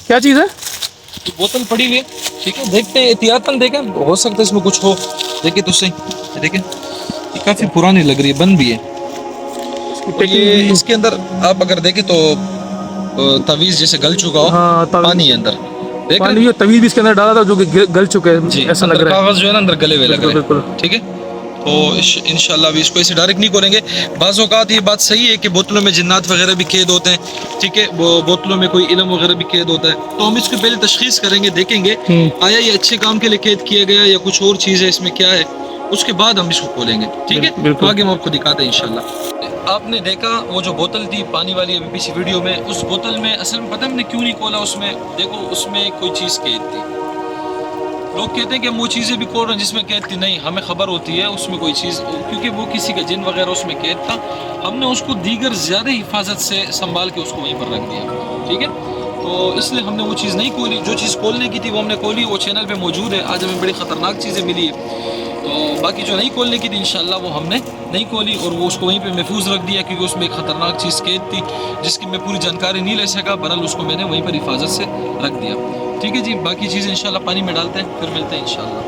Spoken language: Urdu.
کیا چیز ہے؟ بوتل پڑی ہوئی ہے، ٹھیک ہے، دیکھتے ہیں احتیاطاً، دیکھیں ہو سکتا ہے اس میں کچھ ہو، دیکھیں تو صحیح، دیکھیں یہ کافی پرانی لگ رہی ہے، بند بھی ہے، اور یہ اس کے اندر آپ اگر دیکھیں تو تعویذ جیسے گل چکا ہو، ہاں پانی ہے اندر، دیکھ رہے پانی، طویل بھی اس کے اندر ڈالا تھا جو کہ گل چکے ہیں، جی، ایسا لگ اندر رہا ہے. کاغذ جو ہے نا اندر گلے ہوئے لگ بالکل رہے بالکل. ہیں، ٹھیک ہے. تو انشاءاللہ ابھی اس کو ایسے ڈائریکٹ نہیں کھولیں گے. بعض اوقات یہ بات صحیح ہے کہ بوتلوں میں جنات وغیرہ بھی قید ہوتے ہیں، ٹھیک ہے، بوتلوں میں کوئی علم وغیرہ بھی قید ہوتا ہے، تو ہم اس کی پہلے تشخیص کریں گے، دیکھیں گے آیا یہ اچھے کام کے لیے قید کیا گیا یا کچھ اور چیز ہے اس میں، کیا ہے، اس کے بعد ہم اس کو کھولیں گے، ٹھیک ہے. تو بالکل. آگے ہم آپ کو دکھاتے ہیں انشاءاللہ. آپ نے دیکھا وہ جو بوتل تھی پانی والی ابھی پیچھے ویڈیو میں، اس بوتل میں اصل میں پتہ ہم نے کیوں نہیں کھولا، اس میں دیکھو اس میں کوئی چیز قید تھی. لوگ کہتے ہیں کہ ہم وہ چیزیں بھی کھول رہے ہیں جس میں قید تھی، نہیں، ہمیں خبر ہوتی ہے اس میں کوئی چیز، کیونکہ وہ کسی کا جن وغیرہ اس میں قید تھا، ہم نے اس کو دیگر زیادہ حفاظت سے سنبھال کے اس کو وہیں پر رکھ دیا، ٹھیک ہے. تو اس لیے ہم نے وہ چیز نہیں کھولی، جو چیز کھولنے کی تھی وہ ہم نے کھولی، وہ چینل پہ موجود ہے. آج ہمیں بڑی خطرناک چیزیں ملی ہے، تو باقی جو نہیں کھولنے کی تھی انشاءاللہ وہ ہم نے نہیں کھولی، اور وہ اس کو وہیں پہ محفوظ رکھ دیا، کیونکہ اس میں ایک خطرناک چیز قید تھی جس کی میں پوری جانکاری نہیں لے سکا. بہرحال اس کو میں نے وہیں پر حفاظت سے رکھ دیا، ٹھیک ہے جی. باقی چیزیں انشاءاللہ پانی میں ڈالتے ہیں، پھر ملتے ہیں انشاءاللہ.